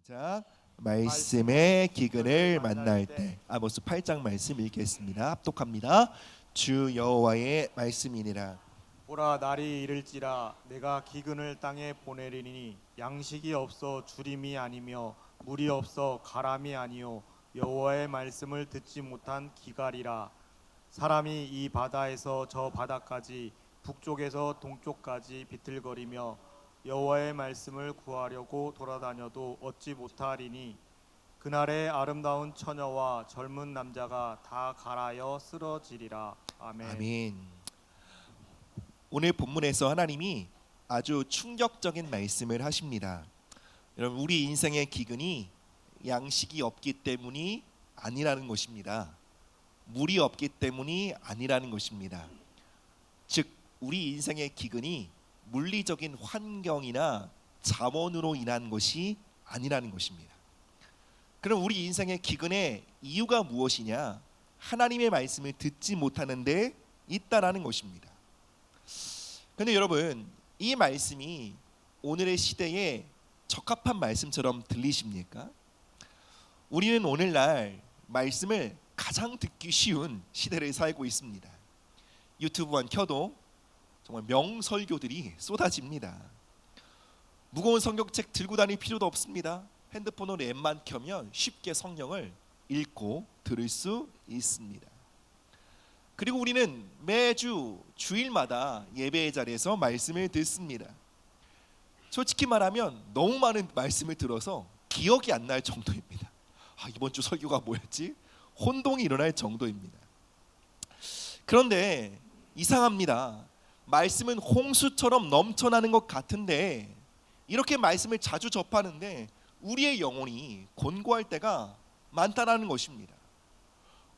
시작. 말씀의 기근을 만날 때. 아모스 8장 말씀 읽겠습니다. 합독합니다. 주 여호와의 말씀이니라. 보라, 날이 이를지라 내가 기근을 땅에 보내리니 양식이 없어 주림이 아니며 물이 없어 가람이 아니요 여호와의 말씀을 듣지 못한 기갈이라. 사람이 이 바다에서 저 바다까지 북쪽에서 동쪽까지 비틀거리며 여호와의 말씀을 구하려고 돌아다녀도 얻지 못하리니 그날에 아름다운 처녀와 젊은 남자가 다 갈아여 쓰러지리라. 아멘. 아멘. 오늘 본문에서 하나님이 아주 충격적인 말씀을 하십니다. 여러분, 우리 인생의 기근이 양식이 없기 때문이 아니라는 것입니다. 물이 없기 때문이 아니라는 것입니다. 즉, 우리 인생의 기근이 물리적인 환경이나 자원으로 인한 것이 아니라는 것입니다. 그럼 우리 인생의 기근의 이유가 무엇이냐? 하나님의 말씀을 듣지 못하는 데 있다라는 것입니다. 그런데 여러분, 이 말씀이 오늘의 시대에 적합한 말씀처럼 들리십니까? 우리는 오늘날 말씀을 가장 듣기 쉬운 시대를 살고 있습니다. 유튜브만 켜도 정말 명설교들이 쏟아집니다. 무거운 성경책 들고 다닐 필요도 없습니다. 핸드폰으로 앱만 켜면 쉽게 성경을 읽고 들을 수 있습니다. 그리고 우리는 매주 주일마다 예배의 자리에서 말씀을 듣습니다. 솔직히 말하면 너무 많은 말씀을 들어서 기억이 안 날 정도입니다. 이번 주 설교가 뭐였지? 혼동이 일어날 정도입니다. 그런데 이상합니다. 말씀은 홍수처럼 넘쳐나는 것 같은데 이렇게 말씀을 자주 접하는데 우리의 영혼이 곤고할 때가 많다라는 것입니다.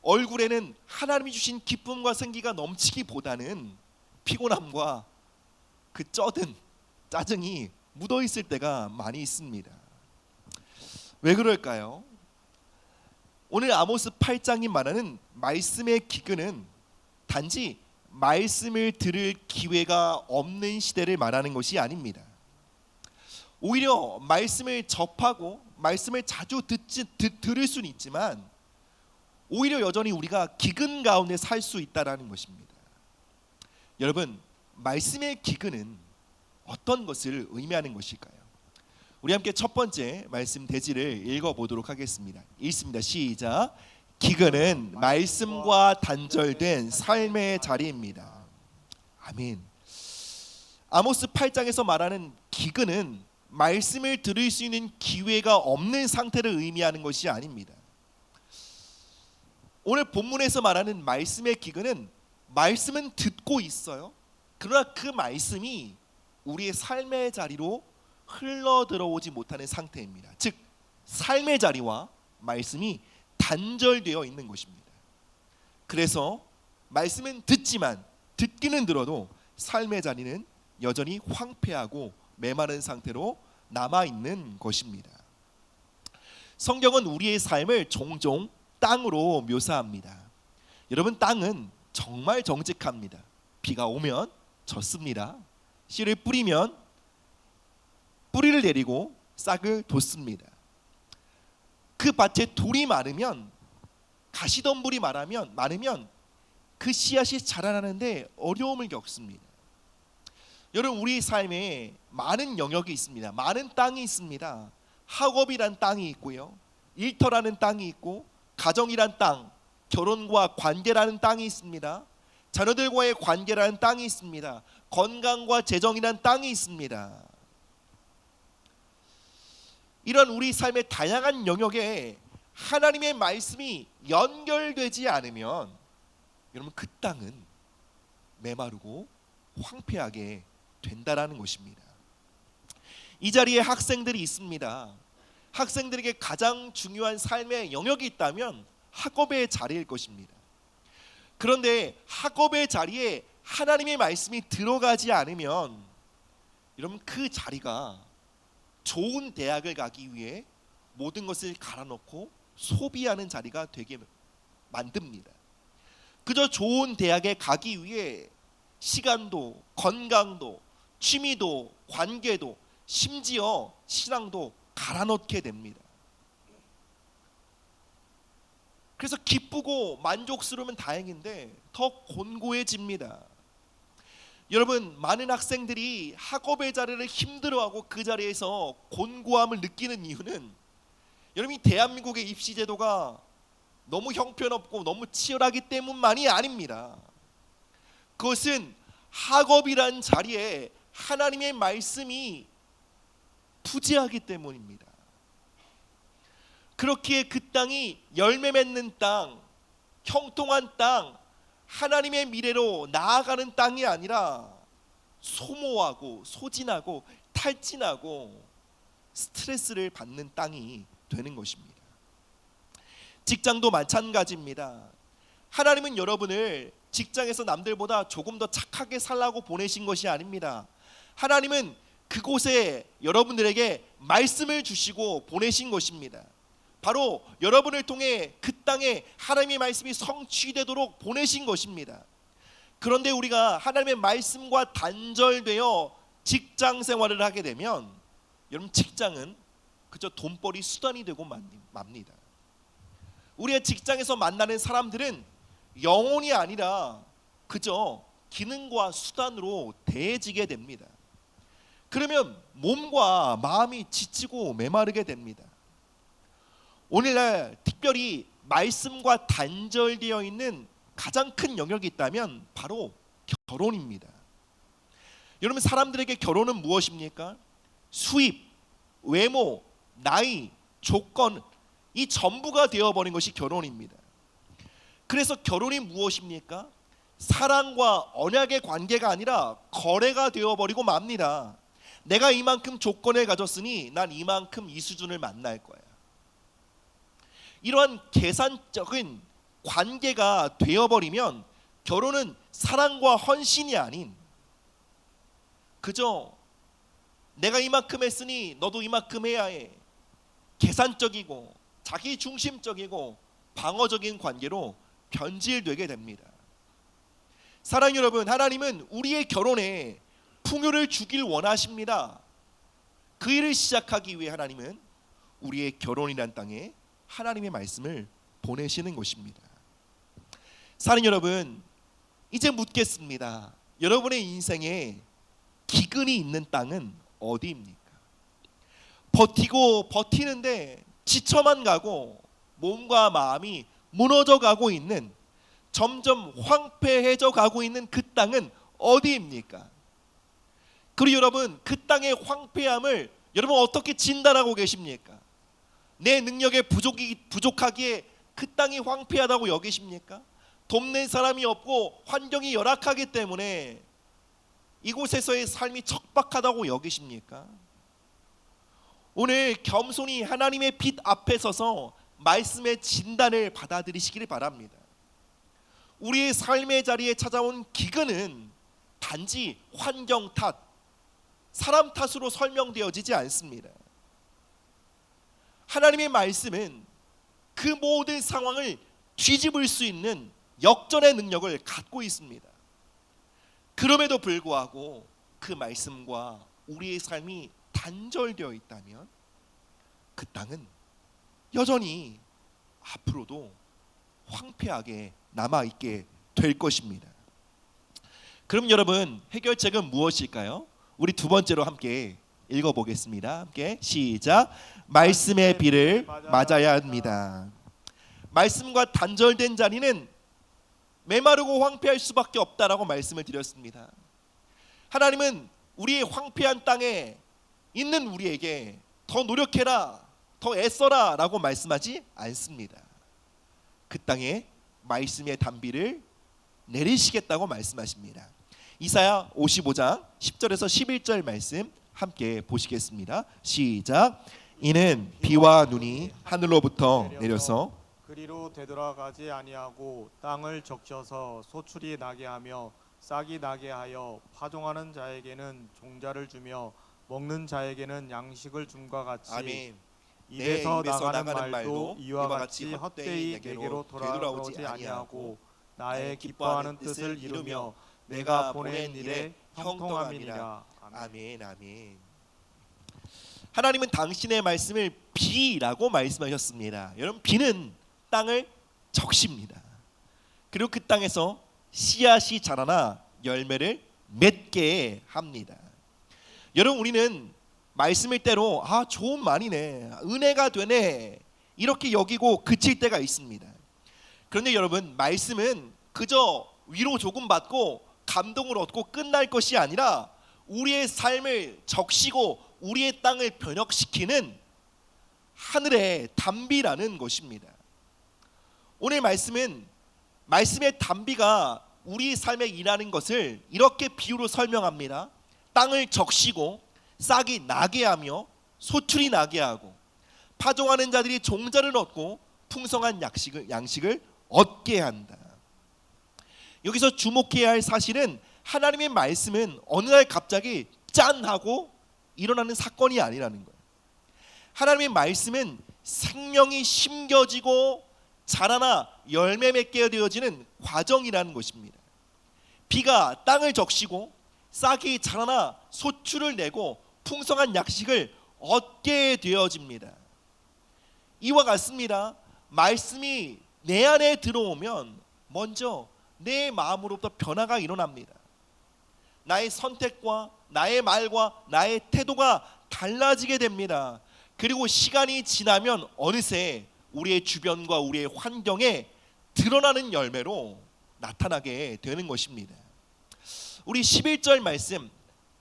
얼굴에는 하나님이 주신 기쁨과 생기가 넘치기보다는 피곤함과 그 쩌든 짜증이 묻어있을 때가 많이 있습니다. 왜 그럴까요? 오늘 아모스 8장이 말하는 말씀의 기근은 단지 말씀을 들을 기회가 없는 시대를 말하는 것이 아닙니다. 오히려 말씀을 접하고 말씀을 자주 들을 수는 있지만 오히려 여전히 우리가 기근 가운데 살 수 있다라는 것입니다. 여러분, 말씀의 기근은 어떤 것을 의미하는 것일까요? 우리 함께 첫 번째 말씀 대지를 읽어보도록 하겠습니다. 읽습니다. 시작. 기근은 말씀과 단절된 삶의 자리입니다. 아멘. 아모스 8장에서 말하는 기근은 말씀을 들을 수 있는 기회가 없는 상태를 의미하는 것이 아닙니다. 오늘 본문에서 말하는 말씀의 기근은 말씀은 듣고 있어요. 그러나 그 말씀이 우리의 삶의 자리로 흘러 들어오지 못하는 상태입니다. 즉, 삶의 자리와 말씀이 단절되어 있는 것입니다. 그래서 말씀은 듣지만 듣기는 들어도 삶의 자리는 여전히 황폐하고 메마른 상태로 남아있는 것입니다. 성경은 우리의 삶을 종종 땅으로 묘사합니다. 여러분, 땅은 정말 정직합니다. 비가 오면 젖습니다. 씨를 뿌리면 뿌리를 내리고 싹을 돋습니다. 그 밭에 돌이 많으면, 가시덤불이 많으면 그 씨앗이 자라나는데 어려움을 겪습니다. 여러분, 우리 삶에 많은 영역이 있습니다. 많은 땅이 있습니다. 학업이란 땅이 있고요, 일터라는 땅이 있고, 가정이란 땅, 결혼과 관계라는 땅이 있습니다. 자녀들과의 관계라는 땅이 있습니다. 건강과 재정이란 땅이 있습니다. 이런 우리 삶의 다양한 영역에 하나님의 말씀이 연결되지 않으면 여러분, 그 땅은 메마르고 황폐하게 된다라는 것입니다. 이 자리에 학생들이 있습니다. 학생들에게 가장 중요한 삶의 영역이 있다면 학업의 자리일 것입니다. 그런데 학업의 자리에 하나님의 말씀이 들어가지 않으면 여러분, 그 자리가 좋은 대학을 가기 위해 모든 것을 갈아놓고 소비하는 자리가 되게 만듭니다. 그저 좋은 대학에 가기 위해 시간도, 건강도, 취미도, 관계도, 심지어 신앙도 갈아넣게 됩니다. 그래서 기쁘고 만족스러우면 다행인데 더 곤고해집니다. 여러분, 많은 학생들이 학업의 자리를 힘들어하고 그 자리에서 곤고함을 느끼는 이유는 여러분이 대한민국의 입시 제도가 너무 형편없고 너무 치열하기 때문만이 아닙니다. 그것은 학업이란 자리에 하나님의 말씀이 부재하기 때문입니다. 그렇기에 그 땅이 열매 맺는 땅, 형통한 땅, 하나님의 미래로 나아가는 땅이 아니라 소모하고 소진하고 탈진하고 스트레스를 받는 땅이 되는 것입니다. 직장도 마찬가지입니다. 하나님은 여러분을 직장에서 남들보다 조금 더 착하게 살라고 보내신 것이 아닙니다. 하나님은 그곳에 여러분들에게 말씀을 주시고 보내신 것입니다. 바로 여러분을 통해 그 땅에 하나님의 말씀이 성취되도록 보내신 것입니다. 그런데 우리가 하나님의 말씀과 단절되어 직장 생활을 하게 되면 여러분, 직장은 그저 돈벌이 수단이 되고 맙니다. 우리의 직장에서 만나는 사람들은 영혼이 아니라 그저 기능과 수단으로 대해지게 됩니다. 그러면 몸과 마음이 지치고 메마르게 됩니다. 오늘날 특별히 말씀과 단절되어 있는 가장 큰 영역이 있다면 바로 결혼입니다. 여러분, 사람들에게 결혼은 무엇입니까? 수입, 외모, 나이, 조건, 이 전부가 되어버린 것이 결혼입니다. 그래서 결혼이 무엇입니까? 사랑과 언약의 관계가 아니라 거래가 되어버리고 맙니다. 내가 이만큼 조건을 가졌으니 난 이만큼 이 수준을 만날 거야. 이러한 계산적인 관계가 되어버리면 결혼은 사랑과 헌신이 아닌 그저 내가 이만큼 했으니 너도 이만큼 해야 해, 계산적이고 자기 중심적이고 방어적인 관계로 변질되게 됩니다. 사랑 여러분, 하나님은 우리의 결혼에 풍요를 주길 원하십니다. 그 일을 시작하기 위해 하나님은 우리의 결혼이란 땅에 하나님의 말씀을 보내시는 것입니다. 사랑 여러분, 이제 묻겠습니다. 여러분의 인생에 기근이 있는 땅은 어디입니까? 버티고 버티는데 지쳐만 가고 몸과 마음이 무너져 가고 있는, 점점 황폐해져 가고 있는 그 땅은 어디입니까? 그리고 여러분, 그 땅의 황폐함을 여러분 어떻게 진단하고 계십니까? 내 능력에 부족하기에 그 땅이 황폐하다고 여기십니까? 돕는 사람이 없고 환경이 열악하기 때문에 이곳에서의 삶이 척박하다고 여기십니까? 오늘 겸손히 하나님의 빛 앞에 서서 말씀의 진단을 받아들이시기를 바랍니다. 우리의 삶의 자리에 찾아온 기근은 단지 환경 탓, 사람 탓으로 설명되어지지 않습니다. 하나님의 말씀은 그 모든 상황을 뒤집을 수 있는 역전의 능력을 갖고 있습니다. 그럼에도 불구하고 그 말씀과 우리의 삶이 단절되어 있다면 그 땅은 여전히 앞으로도 황폐하게 남아있게 될 것입니다. 그럼 여러분, 해결책은 무엇일까요? 우리 두 번째로 함께 읽어보겠습니다. 함께 시작. 말씀의 비를 맞아야 합니다. 말씀과 단절된 자리는 메마르고 황폐할 수밖에 없다라고 말씀을 드렸습니다. 하나님은 우리의 황폐한 땅에 있는 우리에게 더 노력해라, 더 애써라 라고 말씀하지 않습니다. 그 땅에 말씀의 단비를 내리시겠다고 말씀하십니다. 이사야 55장 10절에서 11절 말씀 함께 보시겠습니다. 시작. 이는 비와 눈이 하늘로부터 내려서 그리로 되돌아가지 아니하고 땅을 적셔서 소출이 나게 하며 싹이 나게 하여 파종하는 자에게는 종자를 주며 먹는 자에게는 양식을 줌과 같이 아멘. 입에서 내 나가는 말도 이와 같이 헛되이 내게로 돌아오지 아니하고 나의 기뻐하는 뜻을 이루며 내가 보낸 일에 형통함이니라. 아멘. 아멘. 하나님은 당신의 말씀을 비라고 말씀하셨습니다. 여러분, 비는 땅을 적십니다. 그리고 그 땅에서 씨앗이 자라나 열매를 맺게 합니다. 여러분, 우리는 말씀을 때로 좋은 말이네, 은혜가 되네, 이렇게 여기고 그칠 때가 있습니다. 그런데 여러분, 말씀은 그저 위로 조금 받고 감동을 얻고 끝날 것이 아니라 우리의 삶을 적시고 우리의 땅을 변혁시키는 하늘의 단비라는 것입니다. 오늘 말씀은 말씀의 단비가 우리 삶에 일하는 것을 이렇게 비유로 설명합니다. 땅을 적시고 싹이 나게 하며 소출이 나게 하고 파종하는 자들이 종자를 얻고 풍성한 양식을 얻게 한다. 여기서 주목해야 할 사실은 하나님의 말씀은 어느 날 갑자기 짠 하고 일어나는 사건이 아니라는 거예요. 하나님의 말씀은 생명이 심겨지고 자라나 열매 맺게 되어지는 과정이라는 것입니다. 비가 땅을 적시고 싹이 자라나 소출을 내고 풍성한 양식을 얻게 되어집니다. 이와 같습니다. 말씀이 내 안에 들어오면 먼저 내 마음으로부터 변화가 일어납니다. 나의 선택과 나의 말과 나의 태도가 달라지게 됩니다. 그리고 시간이 지나면 어느새 우리의 주변과 우리의 환경에 드러나는 열매로 나타나게 되는 것입니다. 우리 11절 말씀,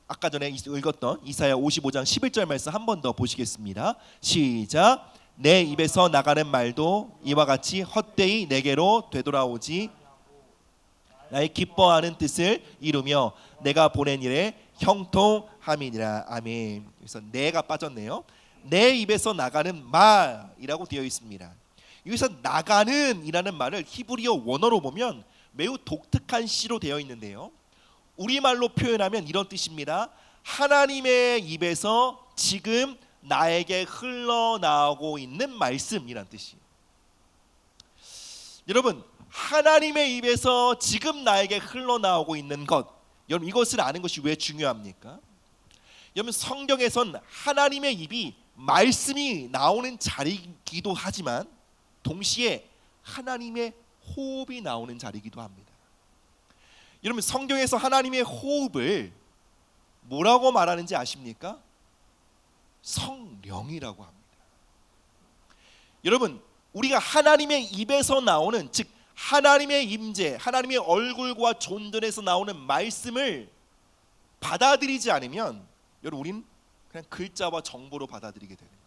아까 전에 읽었던 이사야 55장 11절 말씀 한 번 더 보시겠습니다. 시작. 내 입에서 나가는 말도 이와 같이 헛되이 내게로 되돌아오지 나의 기뻐하는 뜻을 이루며 내가 보낸 일에 형통함이니라. 아멘. 여기서 내가 빠졌네요. 내 입에서 나가는 말이라고 되어 있습니다. 여기서 나가는 이라는 말을 히브리어 원어로 보면 매우 독특한 시로 되어 있는데요, 우리말로 표현하면 이런 뜻입니다. 하나님의 입에서 지금 나에게 흘러나오고 있는 말씀이란 뜻이에요. 여러분, 하나님의 입에서 지금 나에게 흘러나오고 있는 것, 여러분 이것을 아는 것이 왜 중요합니까? 여러분, 성경에선 하나님의 입이 말씀이 나오는 자리이기도 하지만 동시에 하나님의 호흡이 나오는 자리이기도 합니다. 여러분, 성경에서 하나님의 호흡을 뭐라고 말하는지 아십니까? 성령이라고 합니다. 여러분, 우리가 하나님의 입에서 나오는, 즉 하나님의 임재, 하나님의 얼굴과 존전에서 나오는 말씀을 받아들이지 않으면 여러분, 우리는 그냥 글자와 정보로 받아들이게 되는 거예요.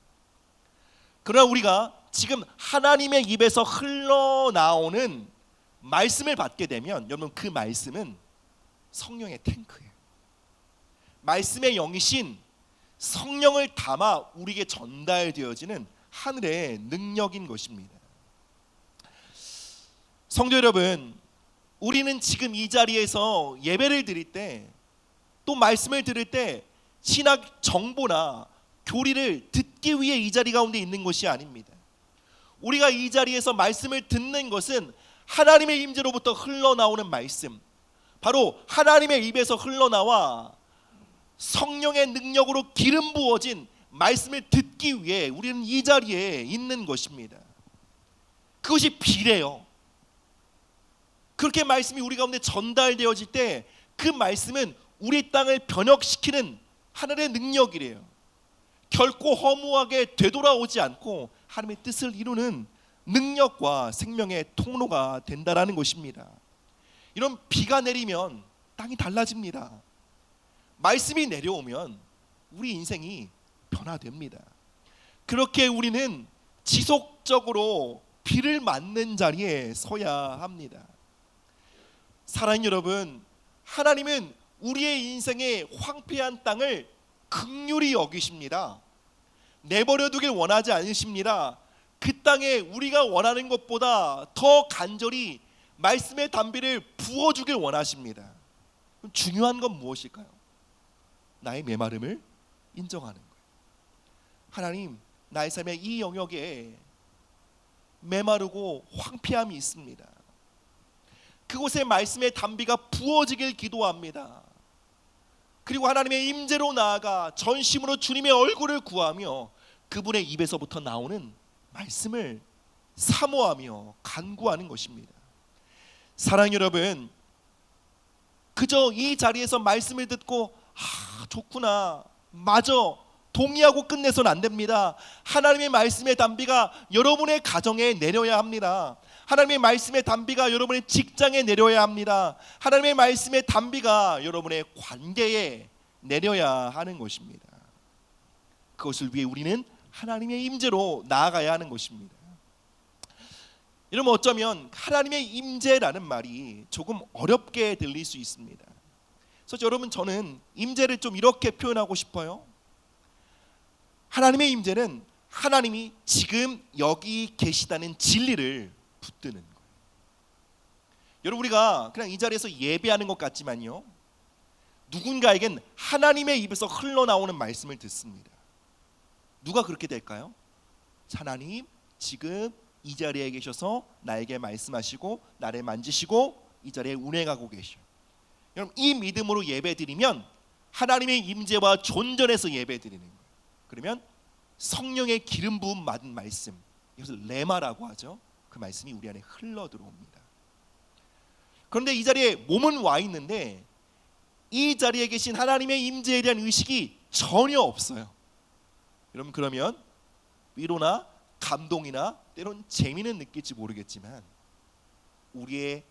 그러나 우리가 지금 하나님의 입에서 흘러나오는 말씀을 받게 되면 여러분, 그 말씀은 성령의 탱크예요. 말씀의 영이신 성령을 담아 우리에게 전달되어지는 하늘의 능력인 것입니다. 성도 여러분, 우리는 지금 이 자리에서 예배를 드릴 때, 또 말씀을 들을 때 신학 정보나 교리를 듣기 위해 이 자리 가운데 있는 것이 아닙니다. 우리가 이 자리에서 말씀을 듣는 것은 하나님의 임재로부터 흘러나오는 말씀, 바로 하나님의 입에서 흘러나와 성령의 능력으로 기름 부어진 말씀을 듣기 위해 우리는 이 자리에 있는 것입니다. 그것이 비례요. 그렇게 말씀이 우리 가운데 전달되어질 때 그 말씀은 우리 땅을 변혁시키는 하늘의 능력이래요. 결코 허무하게 되돌아오지 않고 하나님의 뜻을 이루는 능력과 생명의 통로가 된다라는 것입니다. 이런 비가 내리면 땅이 달라집니다. 말씀이 내려오면 우리 인생이 변화됩니다. 그렇게 우리는 지속적으로 비를 맞는 자리에 서야 합니다. 사랑하는 여러분, 하나님은 우리의 인생의 황폐한 땅을 긍휼히 여기십니다. 내버려 두길 원하지 않으십니다. 그 땅에 우리가 원하는 것보다 더 간절히 말씀의 단비를 부어주길 원하십니다. 그럼 중요한 건 무엇일까요? 나의 메마름을 인정하는 거예요. 하나님, 나의 삶의 이 영역에 메마르고 황폐함이 있습니다. 그곳에 말씀의 단비가 부어지길 기도합니다. 그리고 하나님의 임재로 나아가 전심으로 주님의 얼굴을 구하며 그분의 입에서부터 나오는 말씀을 사모하며 간구하는 것입니다. 사랑하는 여러분, 그저 이 자리에서 말씀을 듣고 좋구나, 맞아, 동의하고 끝내서는 안 됩니다. 하나님의 말씀의 단비가 여러분의 가정에 내려야 합니다. 하나님의 말씀의 단비가 여러분의 직장에 내려야 합니다. 하나님의 말씀의 단비가 여러분의 관계에 내려야 하는 것입니다. 그것을 위해 우리는 하나님의 임재로 나아가야 하는 것입니다. 여러분, 어쩌면 하나님의 임재라는 말이 조금 어렵게 들릴 수 있습니다. 그래서 여러분, 저는 임재를 좀 이렇게 표현하고 싶어요. 하나님의 임재는 하나님이 지금 여기 계시다는 진리를 붙드는 거예요. 여러분, 우리가 그냥 이 자리에서 예배하는 것 같지만요, 누군가에겐 하나님의 입에서 흘러나오는 말씀을 듣습니다. 누가 그렇게 될까요? 하나님 지금 이 자리에 계셔서 나에게 말씀하시고 나를 만지시고 이 자리에 운행하고 계셔. 여러분, 이 믿음으로 예배드리면 하나님의 임재와 존전해서 예배드리는 거예요. 그러면 성령의 기름 부음 받은 말씀, 이것을 레마라고 하죠. 그 말씀이 우리 안에 흘러 들어옵니다. 그런데 이 자리에 몸은 와 있는데 이 자리에 계신 하나님의 임재에 대한 의식이 전혀 없어요. 여러분, 그러면 위로나 감동이나 때론 재미는 느낄지 모르겠지만 우리의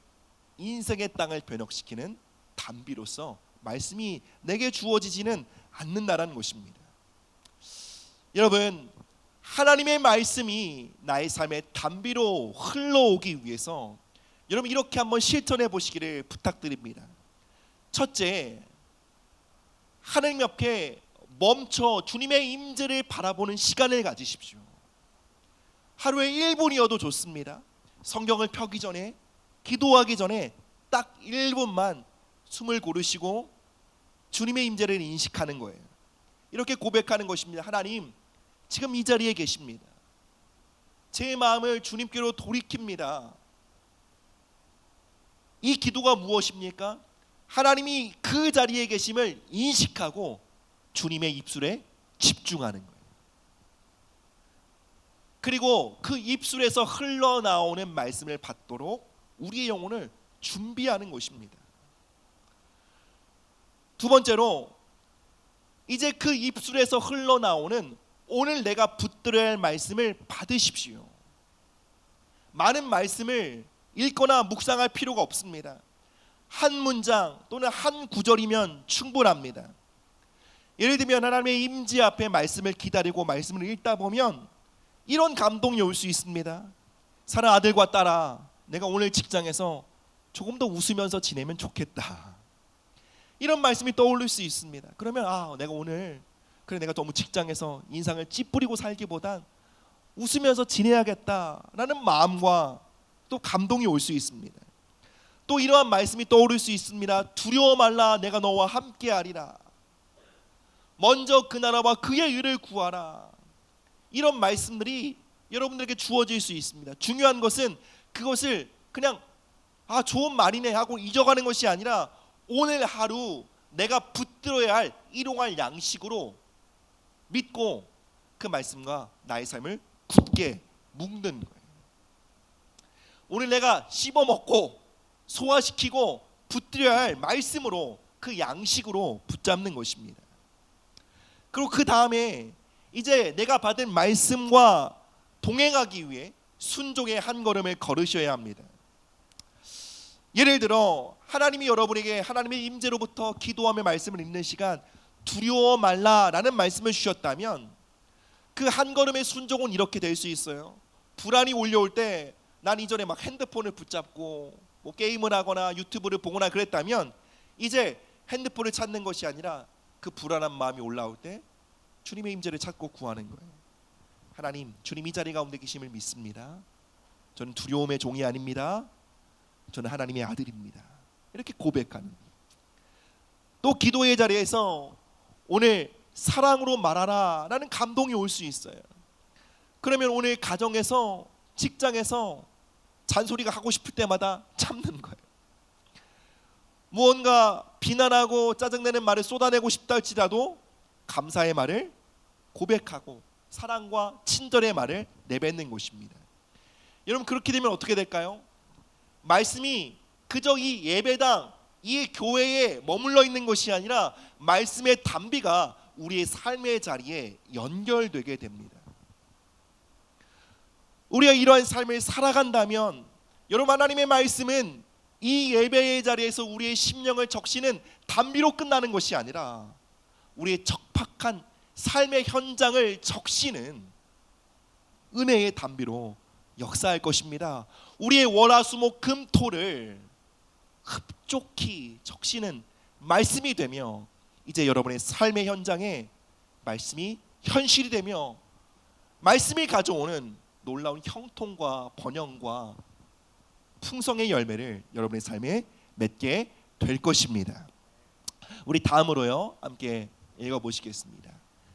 인생의 땅을 변혁시키는 단비로서 말씀이 내게 주어지지는 않는다라는 것입니다. 여러분, 하나님의 말씀이 나의 삶의 단비로 흘러오기 위해서 여러분 이렇게 한번 실천해 보시기를 부탁드립니다. 첫째, 하나님 앞에 멈춰 주님의 임재를 바라보는 시간을 가지십시오. 하루에 1분이어도 좋습니다. 성경을 펴기 전에, 기도하기 전에 딱 1분만 숨을 고르시고 주님의 임재를 인식하는 거예요. 이렇게 고백하는 것입니다. 하나님, 지금 이 자리에 계십니다. 제 마음을 주님께로 돌이킵니다. 이 기도가 무엇입니까? 하나님이 그 자리에 계심을 인식하고 주님의 입술에 집중하는 거예요. 그리고 그 입술에서 흘러나오는 말씀을 받도록 우리의 영혼을 준비하는 것입니다. 두 번째로, 이제 그 입술에서 흘러나오는 오늘 내가 붙들어야 할 말씀을 받으십시오. 많은 말씀을 읽거나 묵상할 필요가 없습니다. 한 문장 또는 한 구절이면 충분합니다. 예를 들면 하나님의 임재 앞에 말씀을 기다리고 말씀을 읽다 보면 이런 감동이 올 수 있습니다. 사랑하는 아들과 딸아, 내가 오늘 직장에서 조금 더 웃으면서 지내면 좋겠다. 이런 말씀이 떠오를 수 있습니다. 그러면 내가 오늘 내가 너무 직장에서 인상을 찌푸리고 살기보단 웃으면서 지내야겠다라는 마음과 또 감동이 올 수 있습니다. 또 이러한 말씀이 떠오를 수 있습니다. 두려워 말라, 내가 너와 함께하리라. 먼저 그 나라와 그의 의를 구하라. 이런 말씀들이 여러분들에게 주어질 수 있습니다. 중요한 것은 그것을 그냥 좋은 말이네 하고 잊어가는 것이 아니라 오늘 하루 내가 붙들어야 할 일용할 양식으로 믿고 그 말씀과 나의 삶을 굳게 묶는 거예요. 오늘 내가 씹어먹고 소화시키고 붙들어야 할 말씀으로 그 양식으로 붙잡는 것입니다. 그리고 그 다음에 이제 내가 받은 말씀과 동행하기 위해 순종의 한 걸음을 걸으셔야 합니다. 예를 들어 하나님이 여러분에게 하나님의 임재로부터 기도하며 말씀을 읽는 시간 두려워 말라라는 말씀을 주셨다면 그 한 걸음의 순종은 이렇게 될 수 있어요. 불안이 올려올 때 난 이전에 막 핸드폰을 붙잡고 뭐 게임을 하거나 유튜브를 보거나 그랬다면 이제 핸드폰을 찾는 것이 아니라 그 불안한 마음이 올라올 때 주님의 임재를 찾고 구하는 거예요. 하나님, 주님 이 자리 가운데 계심을 믿습니다. 저는 두려움의 종이 아닙니다. 저는 하나님의 아들입니다. 이렇게 고백하는. 또 기도의 자리에서 오늘 사랑으로 말하라 라는 감동이 올 수 있어요. 그러면 오늘 가정에서 직장에서 잔소리가 하고 싶을 때마다 참는 거예요. 무언가 비난하고 짜증내는 말을 쏟아내고 싶다 할지라도 감사의 말을 고백하고 사랑과 친절의 말을 내뱉는 것입니다. 여러분, 그렇게 되면 어떻게 될까요? 말씀이 그저 이 예배당, 이 교회에 머물러 있는 것이 아니라 말씀의 단비가 우리의 삶의 자리에 연결되게 됩니다. 우리가 이러한 삶을 살아간다면 여러분, 하나님의 말씀은 이 예배의 자리에서 우리의 심령을 적시는 단비로 끝나는 것이 아니라 우리의 적박한 삶의 현장을 적시는 은혜의 단비로 역사할 것입니다. 우리의 월화수목금토를 흡족히 적시는 말씀이 되며 이제 여러분의 삶의 현장에 말씀이 현실이 되며 말씀이 가져오는 놀라운 형통과 번영과 풍성의 열매를 여러분의 삶에 맺게 될 것입니다. 우리 다음으로요 함께 읽어보시겠습니다.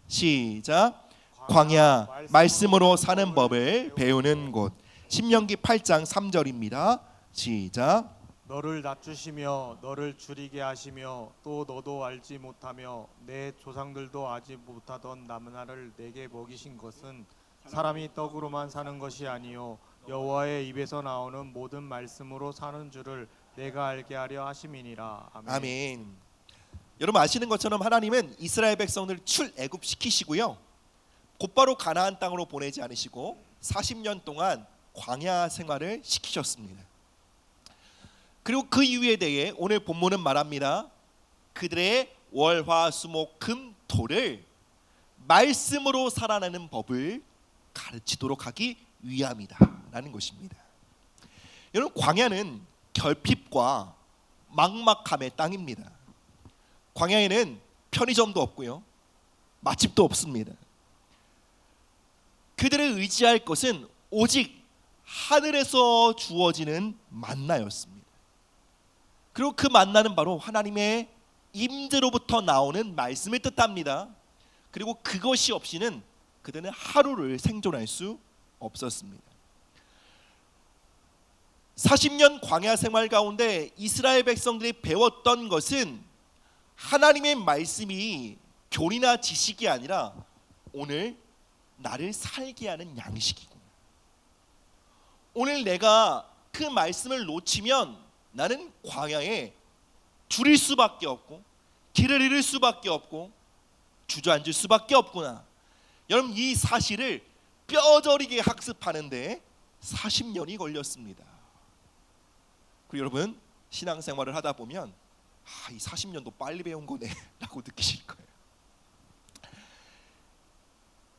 시작. 광야 말씀으로 사는 법을 배우는 곳. 신명기 8장 3절입니다. 시작. 너를 낮추시며 너를 줄이게 하시며 또 너도 알지 못하며 내 조상들도 알지 못하던 나무나를 내게 먹이신 것은 사람이 떡으로만 사는 것이 아니요 여호와의 입에서 나오는 모든 말씀으로 사는 줄을 내가 알게 하려 하심이니라. 아멘. 아멘. 여러분 아시는 것처럼 하나님은 이스라엘 백성들을 출애굽시키시고요 곧바로 가나안 땅으로 보내지 않으시고 40년 동안 광야 생활을 시키셨습니다. 그리고 그 이유에 대해 오늘 본문은 말합니다. 그들의 월화수목금토를 말씀으로 살아내는 법을 가르치도록 하기 위함이다 라는 것입니다. 여러분, 광야는 결핍과 막막함의 땅입니다. 광야에는 편의점도 없고요 맛집도 없습니다. 그들을 의지할 것은 오직 하늘에서 주어지는 만나였습니다. 그리고 그 만나는 바로 하나님의 임재로부터 나오는 말씀을 뜻합니다. 그리고 그것이 없이는 그들은 하루를 생존할 수 없었습니다. 40년 광야 생활 가운데 이스라엘 백성들이 배웠던 것은 하나님의 말씀이 교리나 지식이 아니라 오늘 나를 살게 하는 양식이구나. 오늘 내가 그 말씀을 놓치면 나는 광야에 줄일 수밖에 없고 길을 잃을 수밖에 없고 주저앉을 수밖에 없구나. 여러분, 이 사실을 뼈저리게 학습하는데 40년이 걸렸습니다. 그리고 여러분, 신앙생활을 하다 보면 이 40년도 빨리 배운 거네 라고 느끼실 거예요.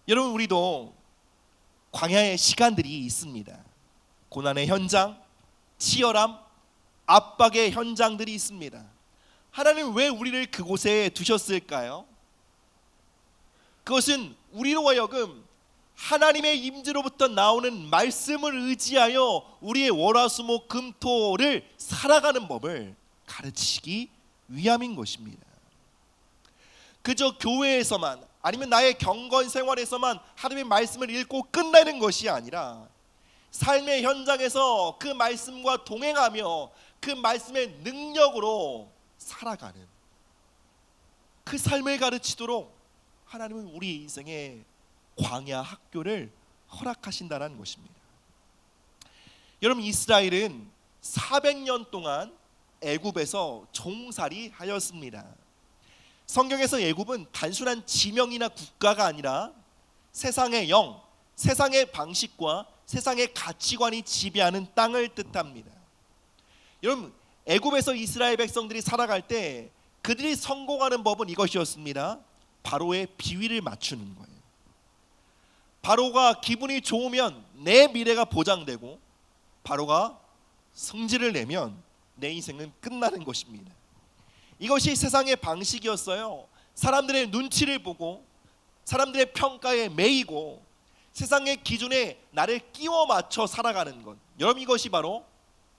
여러분, 우리도 광야의 시간들이 있습니다. 고난의 현장, 치열함, 압박의 현장들이 있습니다. 하나님 왜 우리를 그곳에 두셨을까요? 그것은 우리로 하여금 하나님의 임재로부터 나오는 말씀을 의지하여 우리의 월화수목금토를 살아가는 법을 가르치기 위함인 것입니다. 그저 교회에서만 아니면 나의 경건 생활에서만 하나님의 말씀을 읽고 끝내는 것이 아니라 삶의 현장에서 그 말씀과 동행하며 그 말씀의 능력으로 살아가는 그 삶을 가르치도록 하나님은 우리 인생의 광야 학교를 허락하신다는 것입니다. 여러분, 이스라엘은 400년 동안 애굽에서 종살이 하였습니다. 성경에서 애굽은 단순한 지명이나 국가가 아니라 세상의 영, 세상의 방식과 세상의 가치관이 지배하는 땅을 뜻합니다. 여러분, 애굽에서 이스라엘 백성들이 살아갈 때 그들이 성공하는 법은 이것이었습니다. 바로의 비위를 맞추는 거예요. 바로가 기분이 좋으면 내 미래가 보장되고 바로가 성질을 내면 내 인생은 끝나는 것입니다. 이것이 세상의 방식이었어요. 사람들의 눈치를 보고 사람들의 평가에 매이고 세상의 기준에 나를 끼워 맞춰 살아가는 것, 여러분, 이것이 바로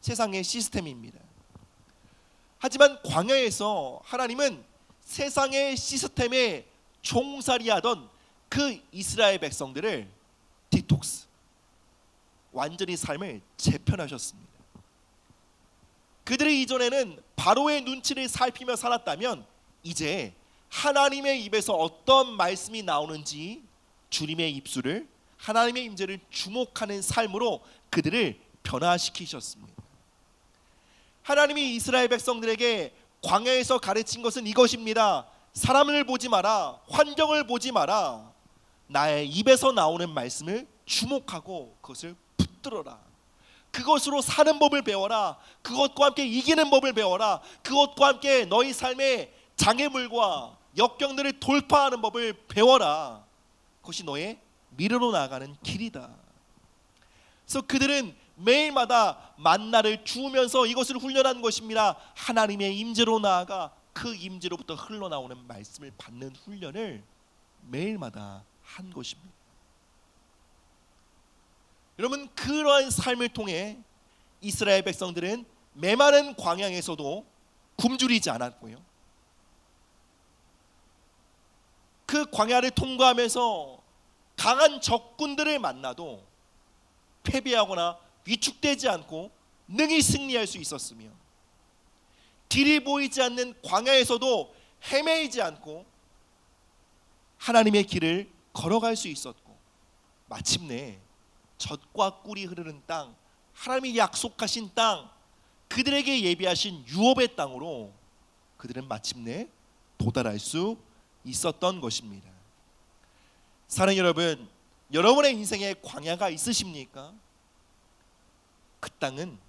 세상의 시스템입니다. 하지만 광야에서 하나님은 세상의 시스템에 종살이하던 그 이스라엘 백성들을 디톡스, 완전히 삶을 재편하셨습니다. 그들이 이전에는 바로의 눈치를 살피며 살았다면 이제 하나님의 입에서 어떤 말씀이 나오는지 주님의 입술을, 하나님의 임재를 주목하는 삶으로 그들을 변화시키셨습니다. 하나님이 이스라엘 백성들에게 광야에서 가르친 것은 이것입니다. 사람을 보지 마라, 환경을 보지 마라. 나의 입에서 나오는 말씀을 주목하고 그것을 붙들어라. 그것으로 사는 법을 배워라. 그것과 함께 이기는 법을 배워라. 그것과 함께 너희 삶의 장애물과 역경들을 돌파하는 법을 배워라. 그것이 너의 미래로 나아가는 길이다. 그래서 그들은 매일마다 만나를 주우면서 이것을 훈련한 것입니다. 하나님의 임재로 나아가 그 임재로부터 흘러나오는 말씀을 받는 훈련을 매일마다 한 것입니다. 여러분, 그러한 삶을 통해 이스라엘 백성들은 메마른 광야에서도 굶주리지 않았고요. 그 광야를 통과하면서 강한 적군들을 만나도 패배하거나 위축되지 않고 능히 승리할 수 있었으며, 길이 보이지 않는 광야에서도 헤매이지 않고 하나님의 길을 걸어갈 수 있었고, 마침내 젖과 꿀이 흐르는 땅, 하나님이 약속하신 땅, 그들에게 예비하신 유업의 땅으로 그들은 마침내 도달할 수 있었던 것입니다. 사랑하는 여러분, 여러분의 인생에 광야가 있으십니까? 그 땅은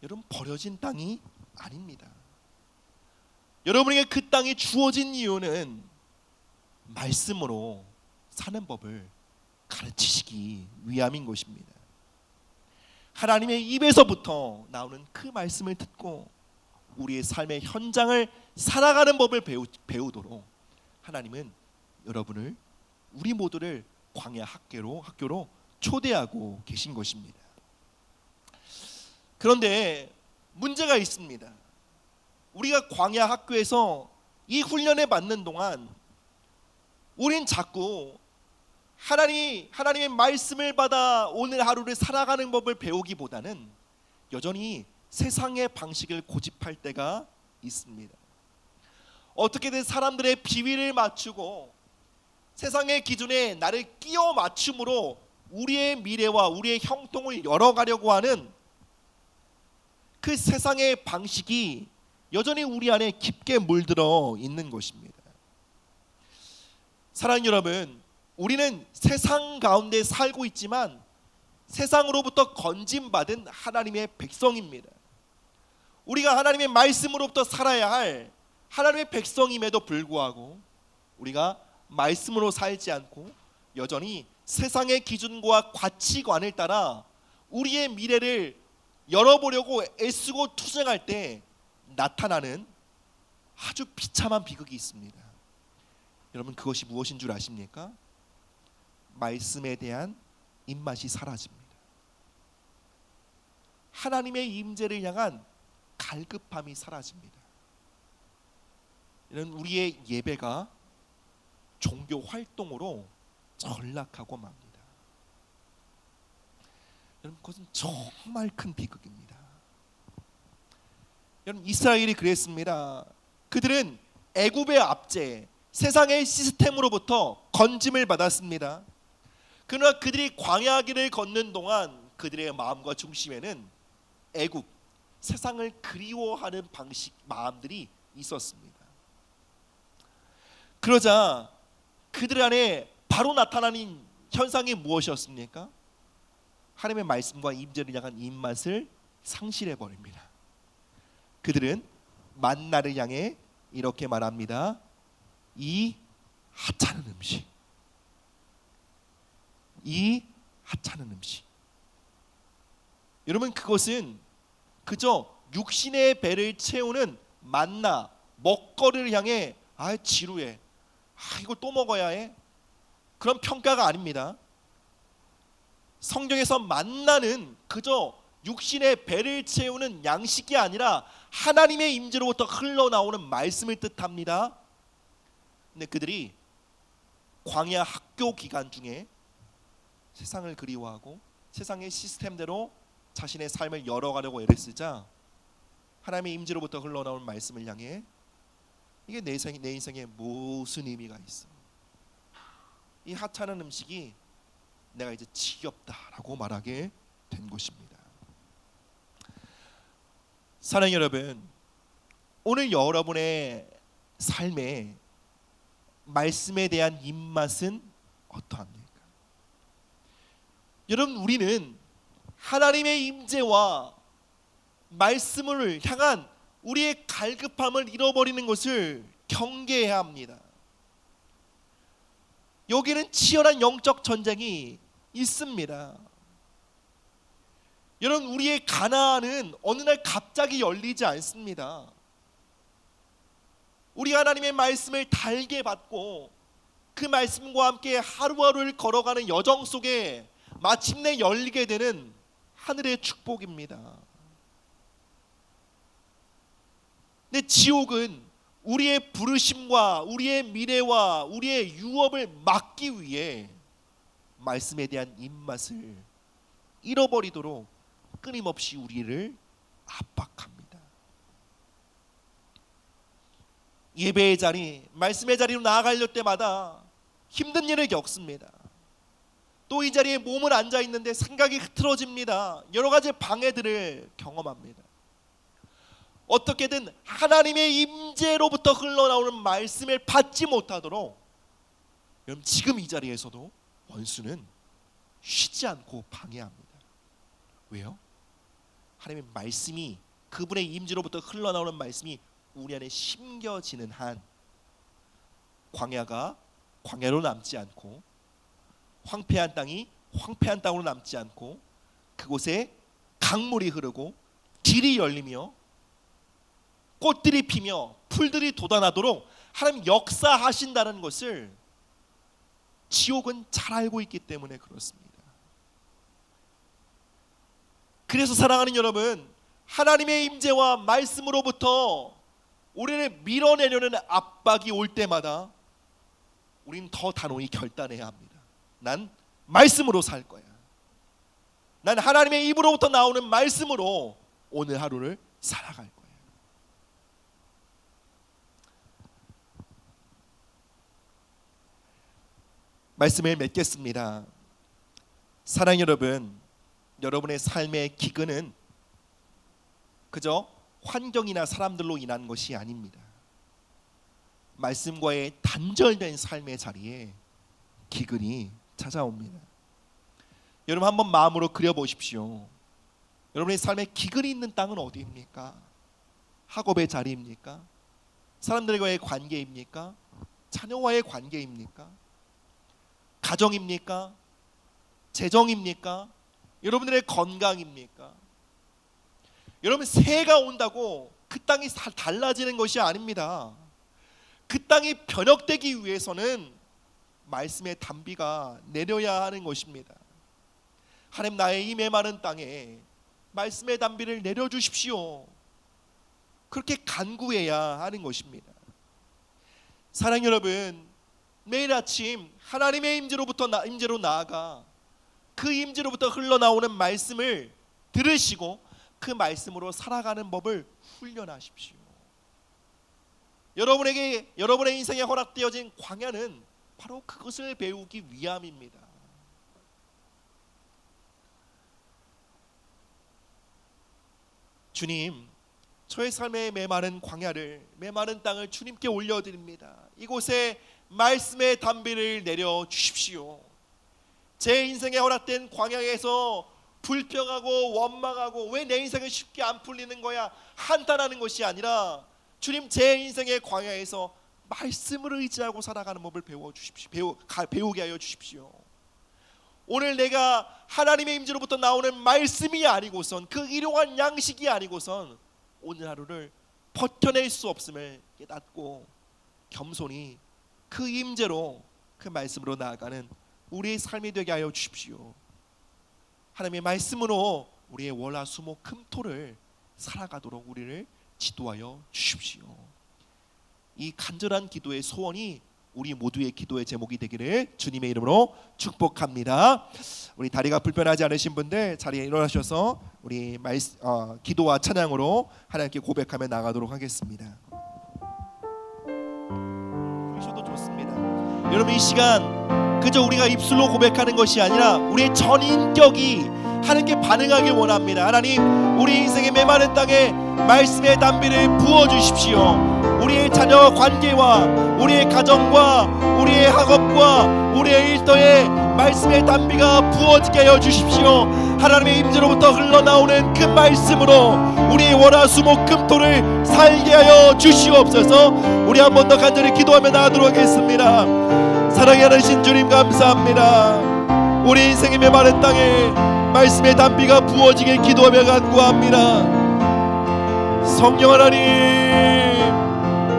여러분 버려진 땅이 아닙니다. 여러분에게 그 땅이 주어진 이유는 말씀으로 사는 법을 가르치시기 위함인 것입니다. 하나님의 입에서부터 나오는 그 말씀을 듣고 우리의 삶의 현장을 살아가는 법을 배우도록 하나님은 여러분을, 우리 모두를 광야 학교로 초대하고 계신 것입니다. 그런데 문제가 있습니다. 우리가 광야 학교에서 이 훈련을 받는 동안 우린 자꾸 하나님의 말씀을 받아 오늘 하루를 살아가는 법을 배우기보다는 여전히 세상의 방식을 고집할 때가 있습니다. 어떻게든 사람들의 비위를 맞추고 세상의 기준에 나를 끼워 맞춤으로 우리의 미래와 우리의 형통을 열어가려고 하는 그 세상의 방식이 여전히 우리 안에 깊게 물들어 있는 것입니다. 사랑하는 여러분, 우리는 세상 가운데 살고 있지만 세상으로부터 건짐받은 하나님의 백성입니다. 우리가 하나님의 말씀으로부터 살아야 할 하나님의 백성임에도 불구하고 우리가 말씀으로 살지 않고 여전히 세상의 기준과 가치관을 따라 우리의 미래를 열어보려고 애쓰고 투쟁할 때 나타나는 아주 비참한 비극이 있습니다. 여러분, 그것이 무엇인 줄 아십니까? 말씀에 대한 입맛이 사라집니다. 하나님의 임재를 향한 갈급함이 사라집니다. 이런 우리의 예배가 종교 활동으로 전락하고 맙니다. 여러분, 그것은 정말 큰 비극입니다. 여러분, 이스라엘이 그랬습니다. 그들은 애굽의 압제, 세상의 시스템으로부터 건짐을 받았습니다. 그러나 그들이 광야 길을 걷는 동안 그들의 마음과 중심에는 애굽, 세상을 그리워하는 방식, 마음들이 있었습니다. 그러자 그들 안에 바로 나타나는 현상이 무엇이었습니까? 하나님의 말씀과 임재를 향한 입맛을 상실해 버립니다. 그들은 만나를 향해 이렇게 말합니다. 이 하찮은 음식, 이 하찮은 음식. 여러분, 그것은 그저 육신의 배를 채우는 만나, 먹거리를 향해 지루해, 이거 또 먹어야 해, 그런 평가가 아닙니다. 성경에서 만나는 그저 육신의 배를 채우는 양식이 아니라 하나님의 임재로부터 흘러나오는 말씀을 뜻합니다. 근데 그들이 광야 학교 기간 중에 세상을 그리워하고 세상의 시스템대로 자신의 삶을 열어가려고 애를 쓰자 하나님의 임재로부터 흘러나오는 말씀을 향해 이게 내 인생에 무슨 의미가 있어? 이 하찮은 음식이 내가 이제 지겹다라고 말하게 된 것입니다. 사랑하는 여러분, 오늘 여러분의 삶에 말씀에 대한 입맛은 어떠합니까? 여러분, 우리는 하나님의 임재와 말씀을 향한 우리의 갈급함을 잃어버리는 것을 경계해야 합니다. 여기는 치열한 영적 전쟁이 있습니다. 여러분, 우리의 가나안은 어느 날 갑자기 열리지 않습니다. 우리가 하나님의 말씀을 달게 받고 그 말씀과 함께 하루하루를 걸어가는 여정 속에 마침내 열리게 되는 하늘의 축복입니다. 근데 지옥은 우리의 부르심과 우리의 미래와 우리의 유업을 막기 위해 말씀에 대한 입맛을 잃어버리도록 끊임없이 우리를 압박합니다. 예배의 자리, 말씀의 자리로 나아가려 때마다 힘든 일을 겪습니다. 또 이 자리에 몸을 앉아 있는데 생각이 흐트러집니다. 여러 가지 방해들을 경험합니다. 어떻게든 하나님의 임재로부터 흘러나오는 말씀을 받지 못하도록 여러분, 지금 이 자리에서도 원수는 쉬지 않고 방해합니다. 왜요? 하나님의 말씀이, 그분의 임재로부터 흘러나오는 말씀이 우리 안에 심겨지는 한 광야가 광야로 남지 않고 황폐한 땅이 황폐한 땅으로 남지 않고 그곳에 강물이 흐르고 길이 열리며 꽃들이 피며 풀들이 돋아나도록 하나님 역사하신다는 것을 지옥은 잘 알고 있기 때문에 그렇습니다. 그래서 사랑하는 여러분, 하나님의 임재와 말씀으로부터 우리를 밀어내려는 압박이 올 때마다 우리는 더 단호히 결단해야 합니다. 난 말씀으로 살 거야. 난 하나님의 입으로부터 나오는 말씀으로 오늘 하루를 살아갈 거야. 말씀을 맺겠습니다. 사랑 여러분, 여러분의 삶의 기근은 그저 환경이나 사람들로 인한 것이 아닙니다. 말씀과의 단절된 삶의 자리에 기근이 찾아옵니다. 여러분, 한번 마음으로 그려보십시오. 여러분의 삶에 기근이 있는 땅은 어디입니까? 학업의 자리입니까? 사람들과의 관계입니까? 자녀와의 관계입니까? 가정입니까? 재정입니까? 여러분들의 건강입니까? 여러분, 새해가 온다고 그 땅이 달라지는 것이 아닙니다. 그 땅이 변혁되기 위해서는 말씀의 단비가 내려야 하는 것입니다. 하나님, 나의 이 메마른 땅에 말씀의 단비를 내려주십시오. 그렇게 간구해야 하는 것입니다. 사랑 여러분, 매일 아침 하나님의 임재로 나아가 그 임재로부터 흘러나오는 말씀을 들으시고 그 말씀으로 살아가는 법을 훈련하십시오. 여러분의 인생에 허락되어진 광야는 바로 그것을 배우기 위함입니다. 주님, 저의 삶의 메마른 광야를, 메마른 땅을 주님께 올려드립니다. 이곳에 말씀의 단비를 내려 주십시오. 제 인생에 허락된 광야에서 불평하고 원망하고 왜 내 인생은 쉽게 안 풀리는 거야 한탄하는 것이 아니라, 주님, 제 인생의 광야에서 말씀을 의지하고 살아가는 법을 배우게 하여 주십시오. 오늘 내가 하나님의 임재로부터 나오는 말씀이 아니고선, 그 일용할 양식이 아니고선 오늘 하루를 버텨낼 수 없음을 깨닫고 겸손히 그 임재로, 그 말씀으로 나아가는 우리의 삶이 되게 하여 주십시오. 하나님의 말씀으로 우리의 월화수목금토를 살아가도록 우리를 지도하여 주십시오. 이 간절한 기도의 소원이 우리 모두의 기도의 제목이 되기를 주님의 이름으로 축복합니다. 우리 다리가 불편하지 않으신 분들 자리에 일어나셔서 우리 기도와 찬양으로 하나님께 고백하며 나가도록 하겠습니다. 보이셔도 좋습니다. 여러분, 이 시간 그저 우리가 입술로 고백하는 것이 아니라 우리의 전 인격이 하나님께 반응하길 원합니다. 하나님, 우리 인생의 메마른 땅에 말씀의 단비를 부어주십시오. 우리의 자녀와 관계와 우리의 가정과 우리의 학업과 우리의 일터에 말씀의 단비가 부어지게 하여 주십시오. 하나님의 임재로부터 흘러나오는 그 말씀으로 우리의 월화수목금토를 살게 하여 주시옵소서. 우리 한 번 더 간절히 기도하며 나가도록 하겠습니다. 사랑이 하나신 주님, 감사합니다. 우리 인생의 메마른 땅에 말씀의 단비가 부어지게 기도하며 간구합니다. 성령 하나님,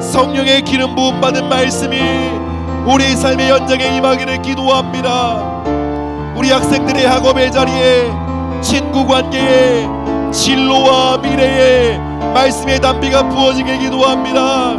성령의 기름 부음 받은 말씀이 우리 삶의 현장에 임하기를 기도합니다. 우리 학생들의 학업의 자리에, 친구 관계에, 진로와 미래에 말씀의 단비가 부어지게 기도합니다.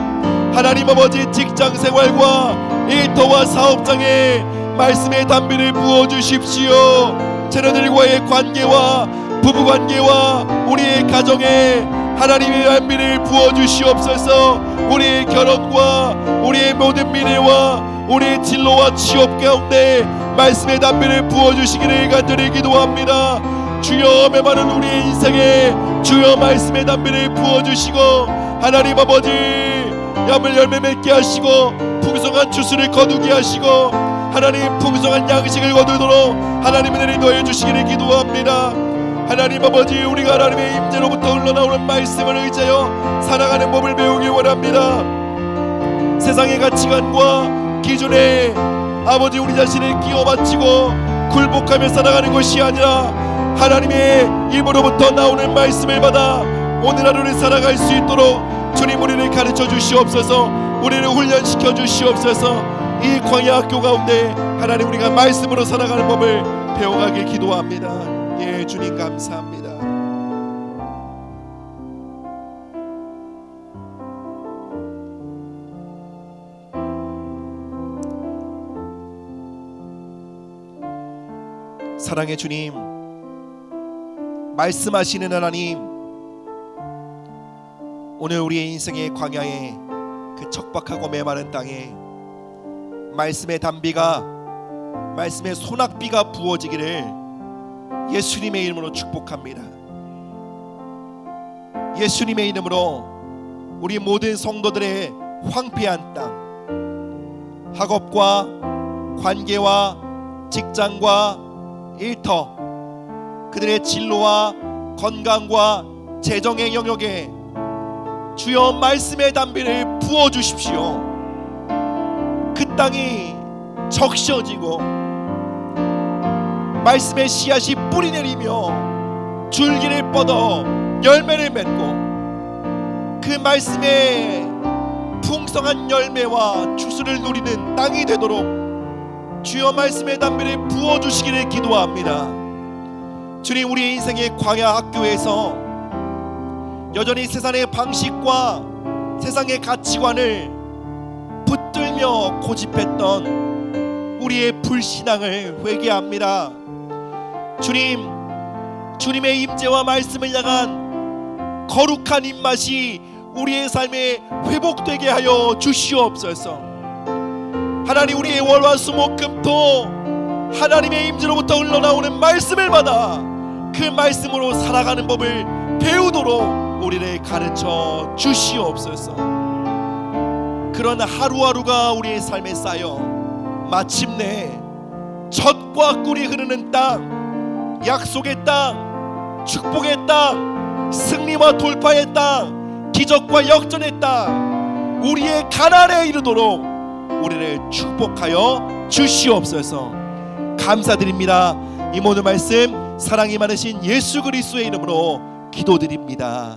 하나님 아버지, 직장 생활과 일터와 사업장에 말씀의 단비를 부어주십시오. 자녀들과의 관계와 부부관계와 우리의 가정에 하나님의 단비를 부어주시옵소서. 우리의 결혼과 우리의 모든 미래와 우리의 진로와 취업 가운데 말씀의 단비를 부어주시기를 간절히 기도합니다. 주여, 메마른 우리의 인생에 주여 말씀의 단비를 부어주시고 하나님 아버지, 야물 열매 맺게 하시고 풍성한 추수를 거두게 하시고 하나님 풍성한 양식을 거두도록 하나님의 은혜를 더해 주시기를 기도합니다. 하나님 아버지, 우리가 하나님의 임재로부터 흘러나오는 말씀을 의지하여 살아가는 법을 배우기 원합니다. 세상의 가치관과 기준에 아버지 우리 자신을 끼워 맞추고 굴복하며 살아가는 것이 아니라 하나님의 입으로부터 나오는 말씀을 받아 오늘 하루를 살아갈 수 있도록 주님 우리를 가르쳐 주시옵소서. 우리를 훈련시켜 주시옵소서. 이 광야 학교 가운데 하나님 우리가 말씀으로 살아가는 법을 배워가길 기도합니다. 예, 주님 감사합니다. 사랑의 주님, 말씀하시는 하나님, 오늘 우리의 인생의 광야에 그 척박하고 메마른 땅에 말씀의 단비가, 말씀의 소낙비가 부어지기를 예수님의 이름으로 축복합니다. 예수님의 이름으로 우리 모든 성도들의 황폐한 땅, 학업과 관계와 직장과 일터, 그들의 진로와 건강과 재정의 영역에 주여 말씀의 단비를 부어주십시오. 그 땅이 적셔지고 말씀의 씨앗이 뿌리 내리며 줄기를 뻗어 열매를 맺고 그 말씀의 풍성한 열매와 추수를 누리는 땅이 되도록 주여 말씀의 단비를 부어주시기를 기도합니다. 주님, 우리 인생의 광야 학교에서 여전히 세상의 방식과 세상의 가치관을 붙들며 고집했던 우리의 불신앙을 회개합니다. 주님, 주님의 임재와 말씀을 향한 거룩한 입맛이 우리의 삶에 회복되게 하여 주시옵소서. 하나님, 우리의 월화수목금토 하나님의 임재로부터 흘러나오는 말씀을 받아 그 말씀으로 살아가는 법을 배우도록 우리를 가르쳐 주시옵소서. 그런 하루하루가 우리의 삶에 쌓여 마침내 젖과 꿀이 흐르는 땅, 약속의 땅, 축복의 땅, 승리와 돌파의 땅, 기적과 역전의 땅, 우리의 가나안에 이르도록 우리를 축복하여 주시옵소서. 감사드립니다. 이 모든 말씀 사랑이 많으신 예수 그리스도의 이름으로 기도드립니다.